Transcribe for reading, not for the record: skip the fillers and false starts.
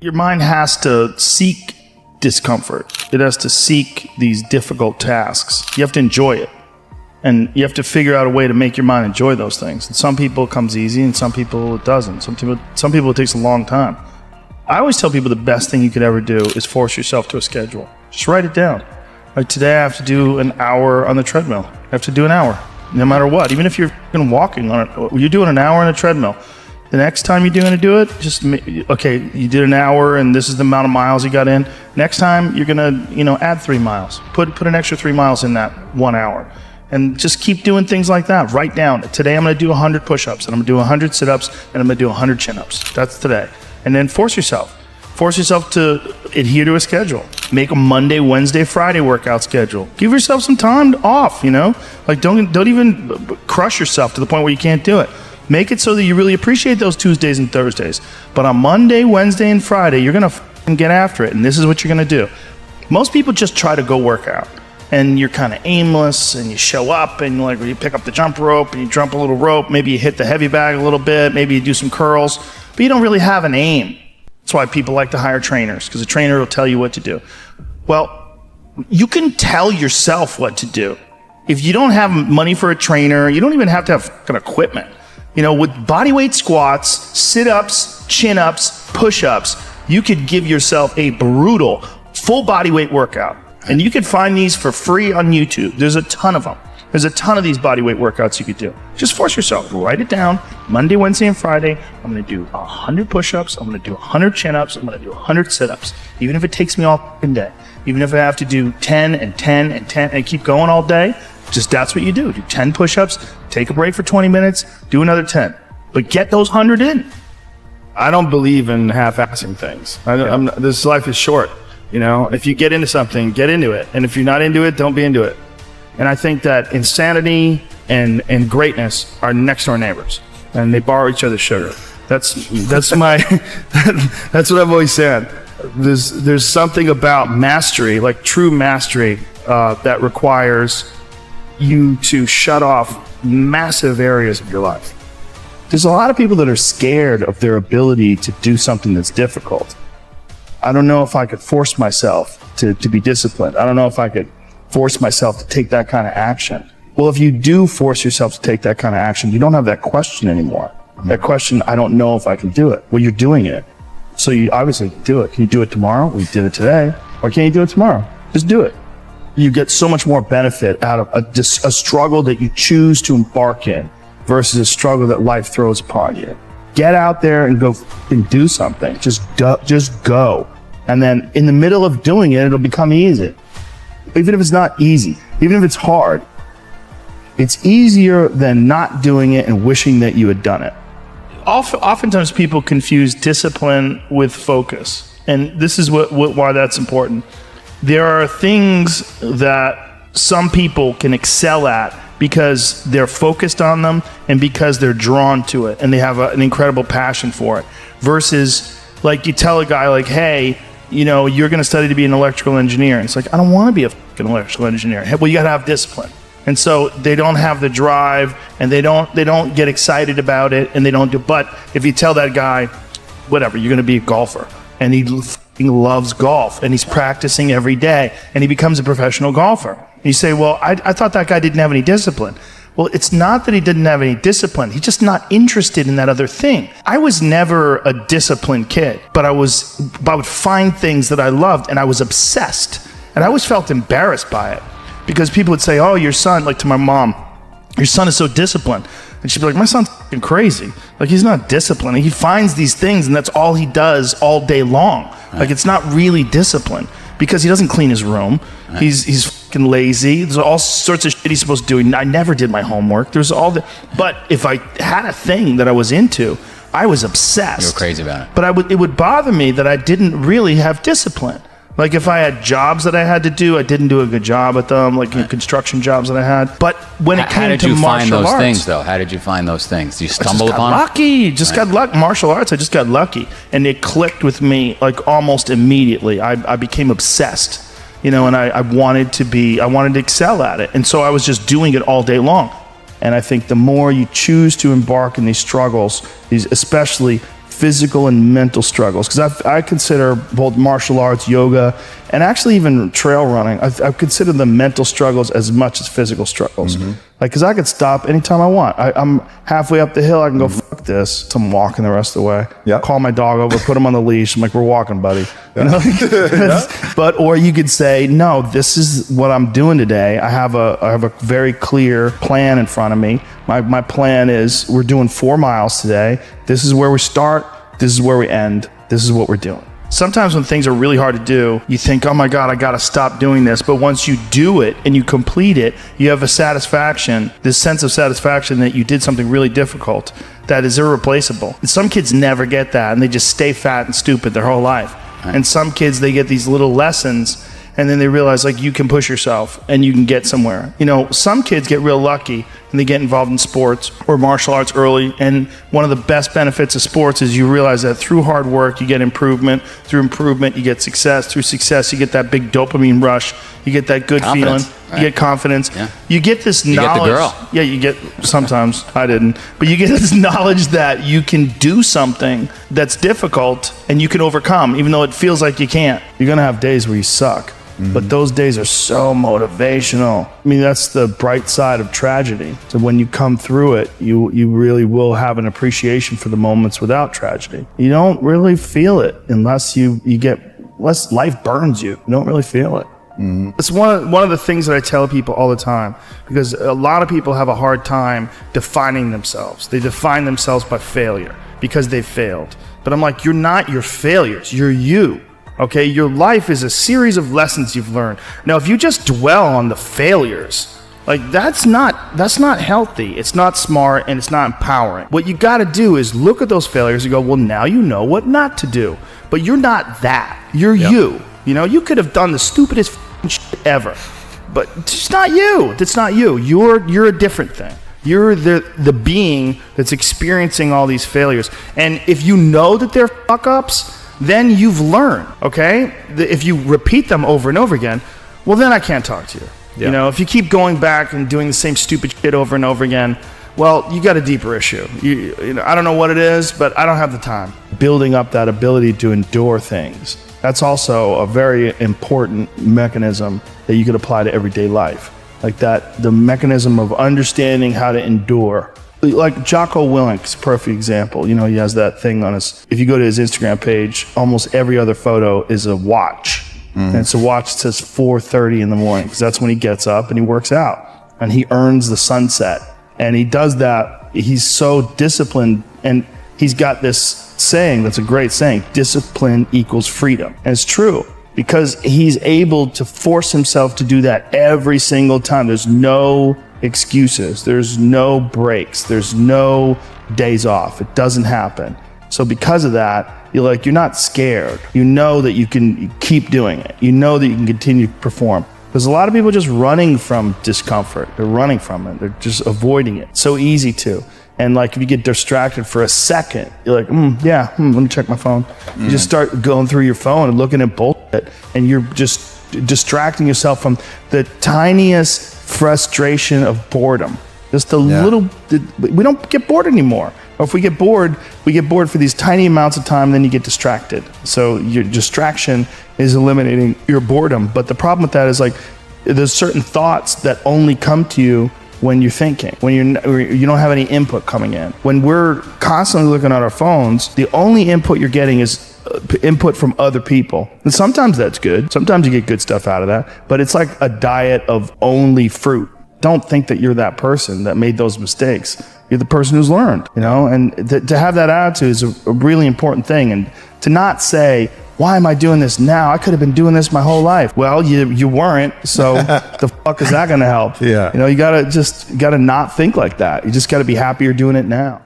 Your mind has to seek discomfort. It has to seek these difficult tasks. You have to enjoy it. And you have to figure out a way to make your mind enjoy those things. And some people it comes easy and some people it doesn't. Some people it takes a long time. I always tell people the best thing you could ever do is force yourself to a schedule. Just write it down. Like today I have to do an hour on the treadmill. I have to do an hour, no matter what. Even if you're walking on it, you're doing an hour on a treadmill. The next time you're going to do it, okay, you did an hour and this is the amount of miles you got in. Next time you're going to, add 3 miles. Put an extra 3 miles in that 1 hour. And just keep doing things like that. Write down, today I'm going to do 100 push-ups, and I'm going to do 100 sit-ups, and I'm going to do 100 chin-ups. That's today. And then force yourself. Force yourself to adhere to a schedule. Make a Monday, Wednesday, Friday workout schedule. Give yourself some time off, Like don't even crush yourself to the point where you can't do it. Make it so that you really appreciate those Tuesdays and Thursdays. But on Monday, Wednesday, and Friday, you're going to get after it, and this is what you're going to do. Most people just try to go work out. And you're kind of aimless, and you show up, and you pick up the jump rope, and you jump a little rope. Maybe you hit the heavy bag a little bit. Maybe you do some curls, but you don't really have an aim. That's why people like to hire trainers, because a trainer will tell you what to do. Well, you can tell yourself what to do. If you don't have money for a trainer, you don't even have to have fucking equipment. With bodyweight squats, sit-ups, chin-ups, push-ups, you could give yourself a brutal full bodyweight workout. And you can find these for free on YouTube. There's a ton of them. There's a ton of these bodyweight workouts you could do. Just force yourself. Write it down. Monday, Wednesday, and Friday, I'm going to do 100 push-ups. I'm going to do 100 chin-ups. I'm going to do 100 sit-ups. Even if it takes me all fucking day. Even if I have to do 10 and 10 and 10 and keep going all day, that's what you do. Do 10 push-ups, take a break for 20 minutes, do another 10. But get those 100 in. I don't believe in half-assing things. This life is short. If you get into something, get into it. And if you're not into it, don't be into it. And I think that insanity and greatness are next door neighbors, and they borrow each other's sugar. That's my that's what I've always said. There's something about mastery, like true mastery, that requires you to shut off massive areas of your life. There's a lot of people that are scared of their ability to do something that's difficult. I don't know if I could force myself to be disciplined. I don't know if I could force myself to take that kind of action. Well, if you do force yourself to take that kind of action, you don't have that question anymore. That question, I don't know if I can do it. Well, you're doing it. So you obviously can do it. Can you do it tomorrow? We did it today. Or can you do it tomorrow? Just do it. You get so much more benefit out of a struggle that you choose to embark in versus a struggle that life throws upon you. Get out there and go and do something. Just go. And then in the middle of doing it, it'll become easy. Even if it's not easy, even if it's hard, it's easier than not doing it and wishing that you had done it. Oftentimes people confuse discipline with focus. And this is why that's important. There are things that some people can excel at because they're focused on them and because they're drawn to it and they have an incredible passion for it. Versus, like, you tell a guy, like, hey, you're going to study to be an electrical engineer. And it's like, I don't want to be a fucking electrical engineer. Well, you got to have discipline. And so they don't have the drive, and they don't get excited about it, and they don't do. But if you tell that guy, whatever, you're going to be a golfer, and he loves golf, and he's practicing every day, and he becomes a professional golfer. And you say, well, I thought that guy didn't have any discipline. Well, it's not that he didn't have any discipline. He's just not interested in that other thing. I was never a disciplined kid, but I would find things that I loved, and I was obsessed. And I always felt embarrassed by it because people would say, oh, your son, like to my mom, your son is so disciplined. And she'd be like, my son's fucking crazy. Like, he's not disciplined. He finds these things, and that's all he does all day long. Right. Like, it's not really discipline because he doesn't clean his room. Right. He's fucking lazy. There's all sorts of shit he's supposed to do. I never did my homework. But if I had a thing that I was into, I was obsessed. You were crazy about it. But it would bother me that I didn't really have discipline. Like, if I had jobs that I had to do, I didn't do a good job at them, like construction jobs that I had. But when it came to martial arts... How did you find those things, though? How did you find those things? Did you stumble upon them? Got lucky. Martial arts, I just got lucky. And it clicked with me, like, almost immediately. I became obsessed, and I wanted to excel at it. And so I was just doing it all day long. And I think the more you choose to embark in these struggles, these especially physical and mental struggles, because I consider both martial arts, yoga, and actually even trail running, I consider the mental struggles as much as physical struggles. Like, because I could stop anytime I want. I'm halfway up the hill, I can go, fuck this, so I'm walking the rest of the way. Call my dog over, put him on the leash. I'm like, we're walking, buddy. You know? But, or you could say, no, this is what I'm doing today. I have a very clear plan in front of me. My plan is we're doing 4 miles today. This is where we start. This is where we end. This is what we're doing. Sometimes when things are really hard to do, you think, oh my God, I got to stop doing this. But once you do it and you complete it, you have a satisfaction, this sense of satisfaction that you did something really difficult that is irreplaceable. And some kids never get that, and they just stay fat and stupid their whole life. Right. And some kids, they get these little lessons, and then they realize, like, you can push yourself and you can get somewhere. You know, some kids get real lucky and they get involved in sports or martial arts early. And one of the best benefits of sports is you realize that through hard work, you get improvement. Through improvement, you get success. Through success, you get that big dopamine rush. You get that good confidence, feeling. right? You get confidence. Yeah. You get this knowledge. You get the girl. Yeah, you get, sometimes, I didn't. But you get this knowledge that you can do something that's difficult and you can overcome, even though it feels like you can't. You're going to have days where you suck. But those days are so motivational. I mean, that's the bright side of tragedy. So when you come through it, you really will have an appreciation for the moments without tragedy. You don't really feel it unless unless life burns you. You don't really feel it. It's one of the things that I tell people all the time, because a lot of people have a hard time defining themselves. They define themselves by failure because they failed. But I'm like, you're not your failures. You're you. Okay, your life is a series of lessons you've learned. Now, if you just dwell on the failures, like that's not healthy. It's not smart, and it's not empowering. What you got to do is look at those failures and go, well, now you know what not to do. But you're not that. You're you. You know, you could have done the stupidest shit ever, but it's not you. That's not you. You're a different thing. You're the being that's experiencing all these failures. And if you know that they're fuck-ups, then you've learned, okay? If you repeat them over and over again, well, then I can't talk to you. You know, if you keep going back and doing the same stupid shit over and over again, well, you got a deeper issue. You know, I don't know what it is, but I don't have the time. Building up that ability to endure things, that's also a very important mechanism that you could apply to everyday life. Like that, the mechanism of understanding how to endure. Like Jocko Willink's perfect example. You know, he has that thing on his, if you go to his Instagram page, almost every other photo is a watch. And it's a watch that says 4:30 in the morning, because that's when he gets up and he works out and he earns the sunset. And he does that. He's so disciplined, and he's got this saying that's a great saying: discipline equals freedom. And it's true, because he's able to force himself to do that every single time. There's no excuses. There's no breaks. There's no days off. It doesn't happen. So because of that, you're not scared. You know that you can keep doing it. You know that you can continue to perform. There's a lot of people just running from discomfort. They're running from it. They're just avoiding it. So easy to. And like, if you get distracted for a second, you're like, let me check my phone. You just start going through your phone and looking at bullshit, and you're just distracting yourself from the tiniest frustration of boredom. Just the little, we don't get bored anymore. Or if we get bored for these tiny amounts of time, then you get distracted. So your distraction is eliminating your boredom. But the problem with that is, like, there's certain thoughts that only come to you when you're thinking, when you don't have any input coming in. When we're constantly looking at our phones, the only input you're getting is input from other people. And sometimes that's good. Sometimes you get good stuff out of that. But it's like a diet of only fruit. Don't think that you're that person that made those mistakes. You're the person who's learned, you know? And to have that attitude is a really important thing. And to not say, why am I doing this now? I could have been doing this my whole life. Well, you weren't, so the fuck is that gonna help? You know, you gotta not think like that. You just gotta be happy you're doing it now.